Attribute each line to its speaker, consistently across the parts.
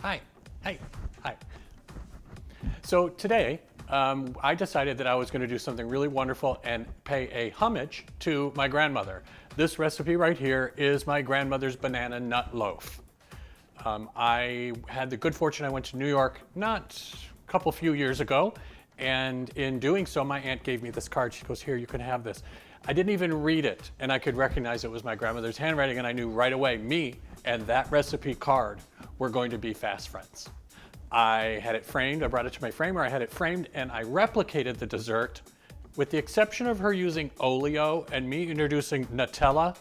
Speaker 1: Hi. Hi. Hi. So today, I decided that I was going to do something really wonderful and pay a homage to my grandmother. This recipe right here is my grandmother's banana nut loaf. I had the good fortune, I went to New York not a couple few years ago, and in doing so, my aunt gave me this card. She goes, here, you can have this. I didn't even read it, and I could recognize it was my grandmother's handwriting, and I knew right away, me and that recipe card were going to be fast friends. I had it framed, I brought it to my framer, I had it framed, and I replicated the dessert. With the exception of her using oleo and me introducing Nutella,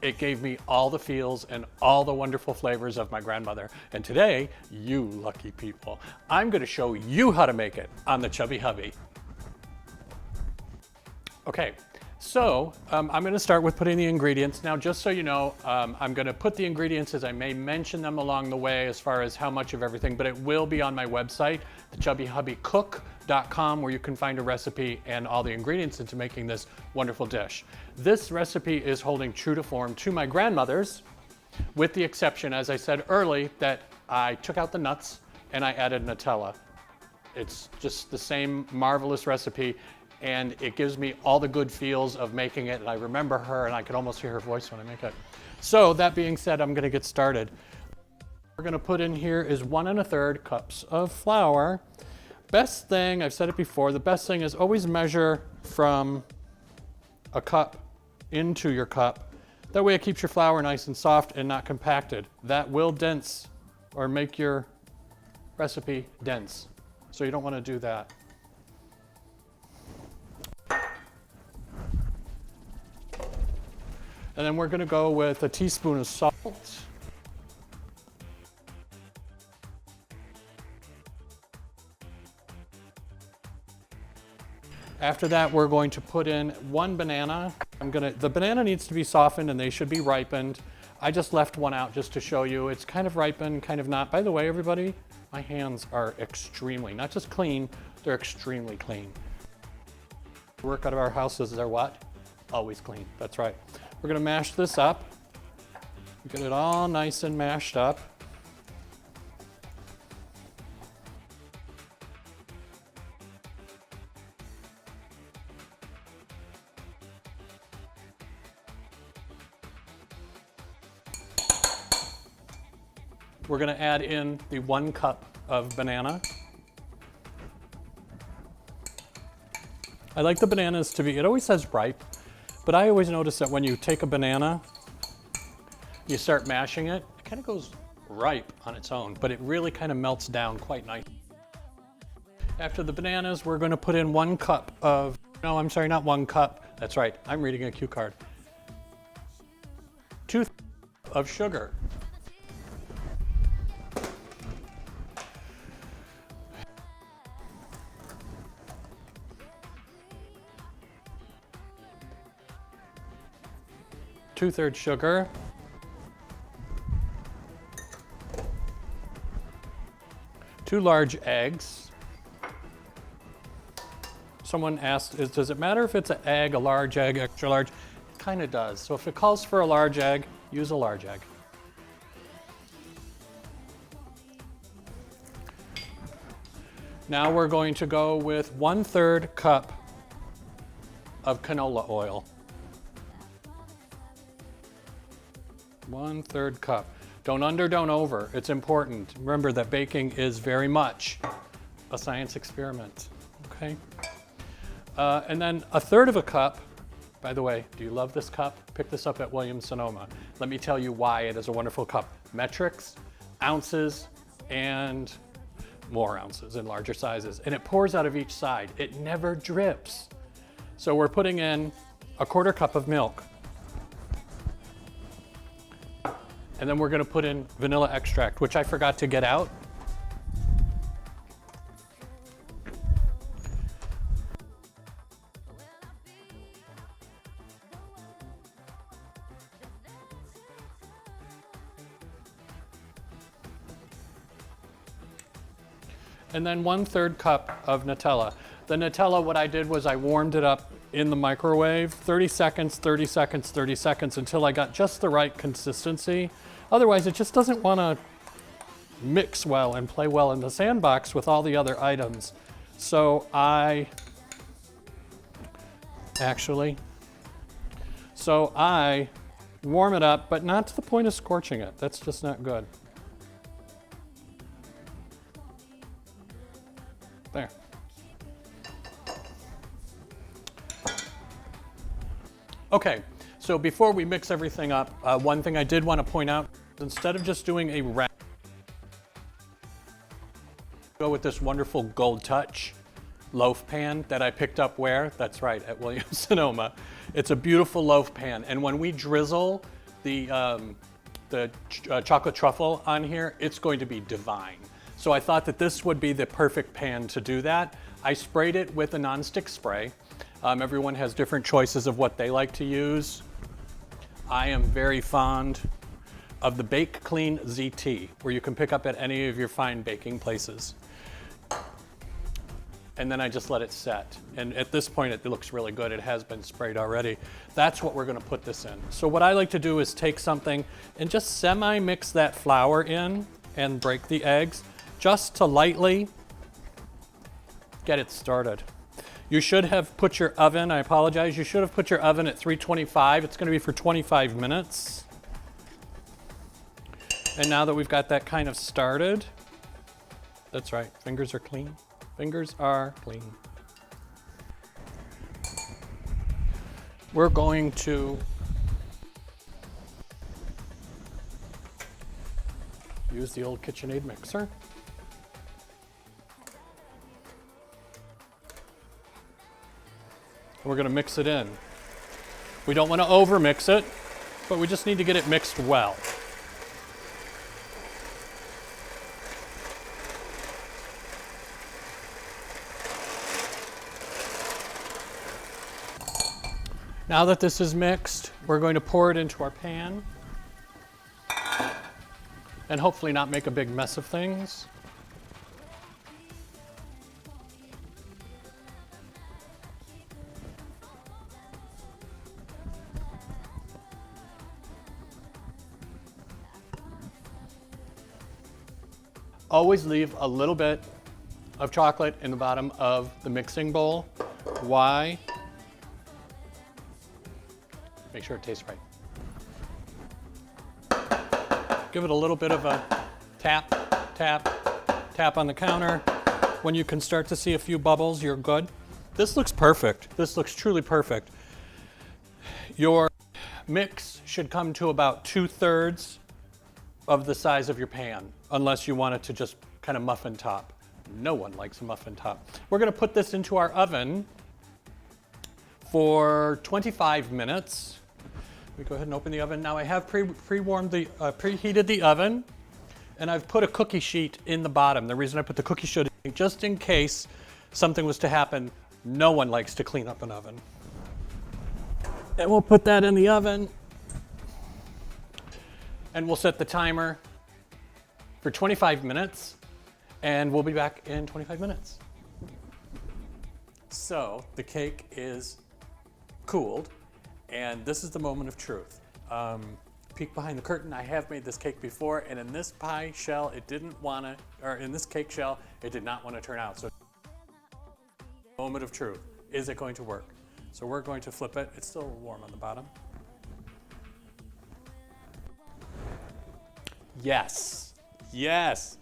Speaker 1: it gave me all the feels and all the wonderful flavors of my grandmother. And today, you lucky people, I'm gonna show you how to make it on the Chubby Hubby. Okay, so I'm gonna start with putting the ingredients. Now, just so you know, I'm gonna put the ingredients as I may mention them along the way as far as how much of everything, but it will be on my website, thechubbyhubbycook.com, where you can find a recipe and all the ingredients into making this wonderful dish. This recipe is holding true to form to my grandmother's, with the exception, as I said early, that I took out the nuts and I added Nutella. It's just the same marvelous recipe, and it gives me all the good feels of making it, and I remember her, and I can almost hear her voice when I make it. So that being said, I'm gonna get started. What we're gonna put in here is 1 1/3 cups of flour. Best thing, I've said it before, the best thing is always measure from a cup into your cup. That way it keeps your flour nice and soft and not compacted. That will dense or make your recipe dense. So you don't wanna do that. And then we're gonna go with a teaspoon of salt. After that, we're going to put in 1 banana. The banana needs to be softened and they should be ripened. I just left one out just to show you. It's kind of ripened, kind of not. By the way, everybody, my hands are extremely, not just clean, they're extremely clean. Work out of our houses are what? Always clean, that's right. We're gonna mash this up. Get it all nice and mashed up. We're gonna add in the 1 cup of banana. I like the bananas to be, it always says ripe, but I always notice that when you take a banana, you start mashing it, it kind of goes ripe on its own, but it really kind of melts down quite nice. After the bananas, we're going to put in 1 cup of, no, I'm sorry, not 1 cup. That's right, I'm reading a cue card. 2 of sugar. Two-thirds sugar. Two large eggs. Someone asked, does it matter if it's an egg, a large egg, extra large? It kind of does. So if it calls for a large egg, use a large egg. Now we're going to go with 1/3 cup of canola oil. 1/3 cup. Don't under, don't over. It's important. Remember that baking is very much a science experiment, okay? And then 1/3 cup, by the way, do you love this cup? Pick this up at Williams-Sonoma. Let me tell you why it is a wonderful cup. Metrics, ounces, and more ounces in larger sizes. And it pours out of each side. It never drips. So we're putting in 1/4 cup of milk. And then we're gonna put in vanilla extract, which I forgot to get out. And then 1/3 cup of Nutella. The Nutella, what I did was I warmed it up in the microwave, 30 seconds, 30 seconds, 30 seconds, until I got just the right consistency. Otherwise, it just doesn't want to mix well and play well in the sandbox with all the other items. So I warm it up, but not to the point of scorching it. That's just not good. There. Okay, so before we mix everything up, one thing I did want to point out, instead of just doing a wrap, go with this wonderful Gold Touch loaf pan that I picked up where? That's right, at Williams-Sonoma. It's a beautiful loaf pan, and when we drizzle the chocolate truffle on here, it's going to be divine. So I thought that this would be the perfect pan to do that. I sprayed it with a nonstick spray. Everyone has different choices of what they like to use. I am very fond of the Bake Clean ZT, where you can pick up at any of your fine baking places. And then I just let it set. And at this point, it looks really good. It has been sprayed already. That's what we're gonna put this in. So what I like to do is take something and just semi-mix that flour in and break the eggs, just to lightly get it started. You should have put your oven, I apologize, you should have put your oven at 325. It's gonna be for 25 minutes. And now that we've got that kind of started, that's right, fingers are clean. Fingers are clean. We're going to use the old KitchenAid mixer. We're going to mix it in. We don't want to over mix it, but we just need to get it mixed well. Now that this is mixed, we're going to pour it into our pan and hopefully not make a big mess of things. Always leave a little bit of chocolate in the bottom of the mixing bowl. Why? Make sure it tastes right. Give it a little bit of a tap, tap, tap on the counter. When you can start to see a few bubbles, you're good. This looks perfect. This looks truly perfect. Your mix should come to about 2/3 of the size of your pan, unless you want it to just kind of muffin top. No one likes a muffin top. We're gonna put this into our oven for 25 minutes. We go ahead and open the oven. Now I have preheated the oven, and I've put a cookie sheet in the bottom. The reason I put the cookie sheet in, just in case something was to happen, no one likes to clean up an oven. And we'll put that in the oven, and we'll set the timer for 25 minutes, and we'll be back in 25 minutes. So the cake is cooled, and this is the moment of truth. Peek behind the curtain. I have made this cake before, and in this pie shell, it didn't want to, or in this cake shell, it did not want to turn out. So moment of truth. Is it going to work? So we're going to flip it. It's still warm on the bottom. Yes, yes.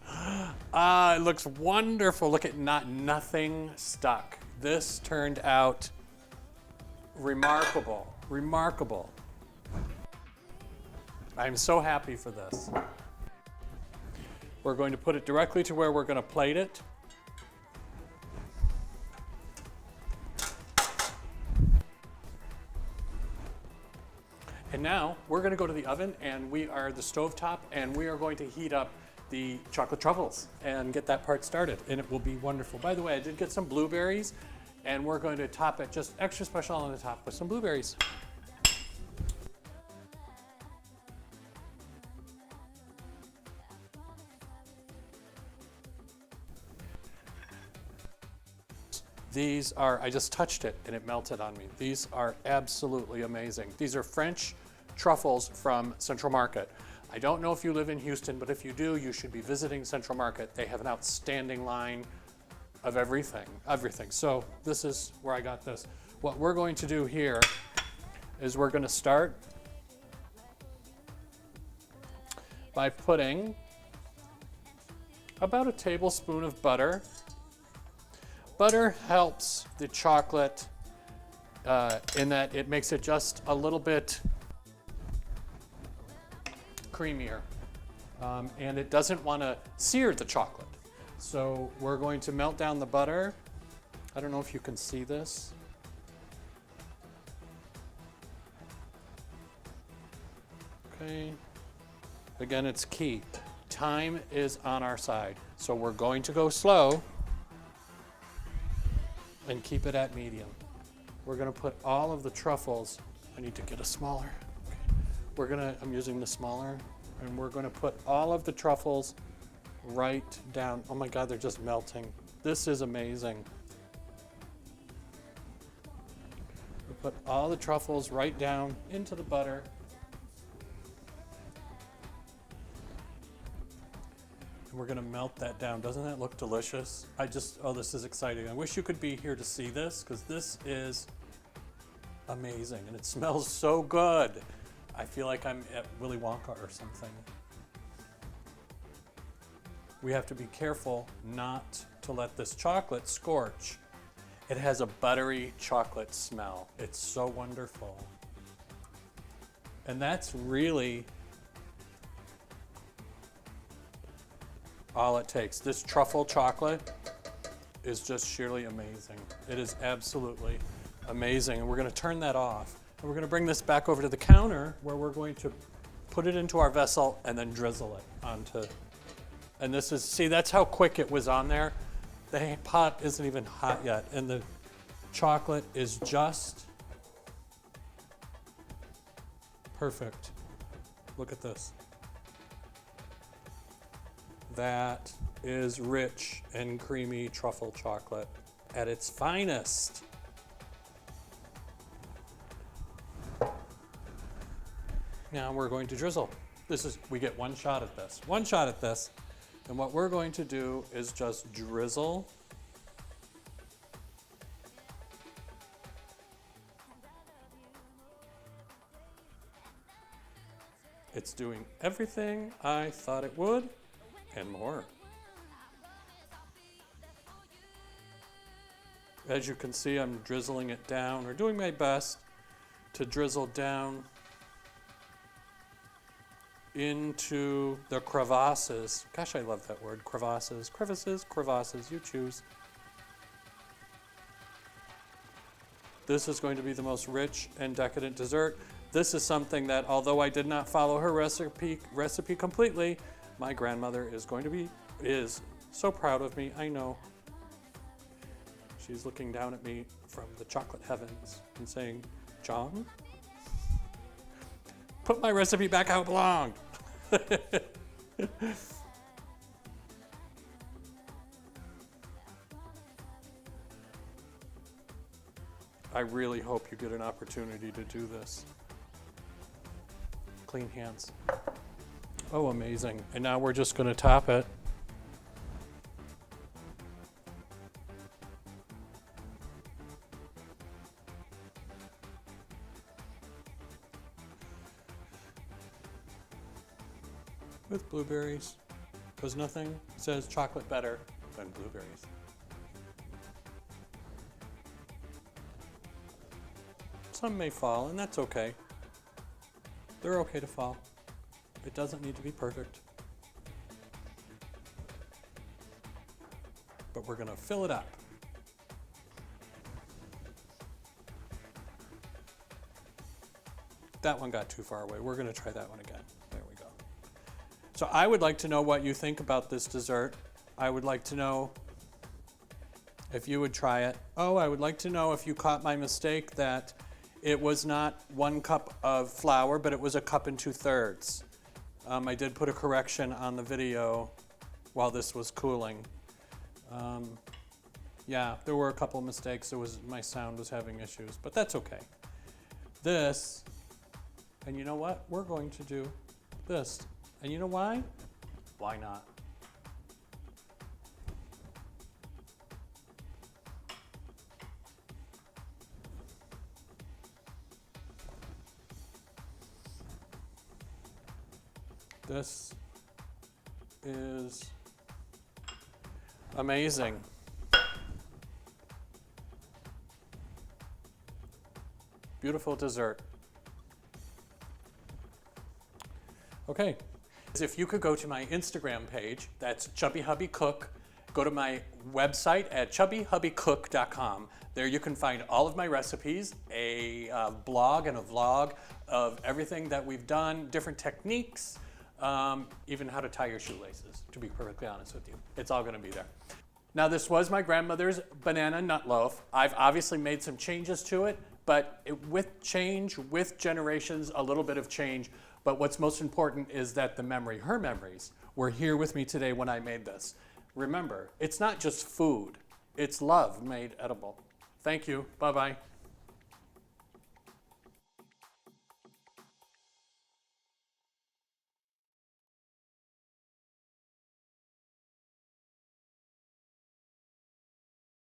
Speaker 1: It looks wonderful. Look at nothing stuck. This turned out remarkable, remarkable. I'm so happy for this. We're going to put it directly to where we're going to plate it. And now we're going to go to the oven, and we are the stovetop, and we are going to heat up the chocolate truffles and get that part started, and it will be wonderful. By the way, I did get some blueberries, and we're going to top it just extra special on the top with some blueberries. These are, I just touched it and it melted on me. These are absolutely amazing. These are French truffles from Central Market. I don't know if you live in Houston, but if you do, you should be visiting Central Market. They have an outstanding line of everything. So this is where I got this. What we're going to do here is we're going to start by putting about a tablespoon of butter. Butter helps the chocolate in that it makes it just a little bit creamier, and it doesn't want to sear the chocolate. So we're going to melt down the butter. I don't know if you can see this. Okay. Again, it's key. Time is on our side. So we're going to go slow and keep it at medium. We're going to put all of the truffles. I need to get a smaller. Okay. I'm using the smaller, and we're going to put all of the truffles right down. Oh my God, they're just melting. This is amazing. We put all the truffles right down into the butter. And we're gonna melt that down. Doesn't that look delicious? Oh, this is exciting. I wish you could be here to see this, because this is amazing and it smells so good. I feel like I'm at Willy Wonka or something. We have to be careful not to let this chocolate scorch. It has a buttery chocolate smell. It's so wonderful. And that's really all it takes. This truffle chocolate is just sheerly amazing. It is absolutely amazing. And we're gonna turn that off. And we're gonna bring this back over to the counter where we're going to put it into our vessel and then drizzle it onto. And this is, see, that's how quick it was on there. The pot isn't even hot yet. And the chocolate is just perfect. Look at this. That is rich and creamy truffle chocolate at its finest. Now we're going to drizzle. We get one shot at this. One shot at this. And what we're going to do is just drizzle. It's doing everything I thought it would and more. As you can see, I'm drizzling it down, or doing my best to drizzle down into the crevasses. Gosh, I love that word, crevasses, crevices, crevasses, you choose. This is going to be the most rich and decadent dessert. This is something that, although I did not follow her recipe completely, my grandmother is so proud of me, I know. She's looking down at me from the chocolate heavens and saying, John, put my recipe back how it belonged. I really hope you get an opportunity to do this. Clean hands. Oh, amazing. And now we're just going to top it. With blueberries, because nothing says chocolate better than blueberries. Some may fall, and that's okay. They're okay to fall. It doesn't need to be perfect. But we're gonna fill it up. That one got too far away. We're gonna try that one again. There we go. So I would like to know what you think about this dessert. I would like to know if you would try it. Oh, I would like to know if you caught my mistake that it was not 1 cup of flour, but it was 1 2/3 cups. I did put a correction on the video while this was cooling. Yeah, there were a couple mistakes. My sound was having issues, but that's okay. This, and you know what? We're going to do this. And you know why? Why not? This is amazing. Beautiful dessert. Okay, if you could go to my Instagram page, that's Chubby Hubby Cook, go to my website at chubbyhubbycook.com. There you can find all of my recipes, a blog and a vlog of everything that we've done, different techniques, even how to tie your shoelaces, to be perfectly honest with you. It's all gonna be there. Now this was my grandmother's banana nut loaf. I've obviously made some changes to it, but with change, with generations, a little bit of change. But what's most important is that her memories, were here with me today when I made this. Remember, it's not just food, it's love made edible. Thank you, bye-bye.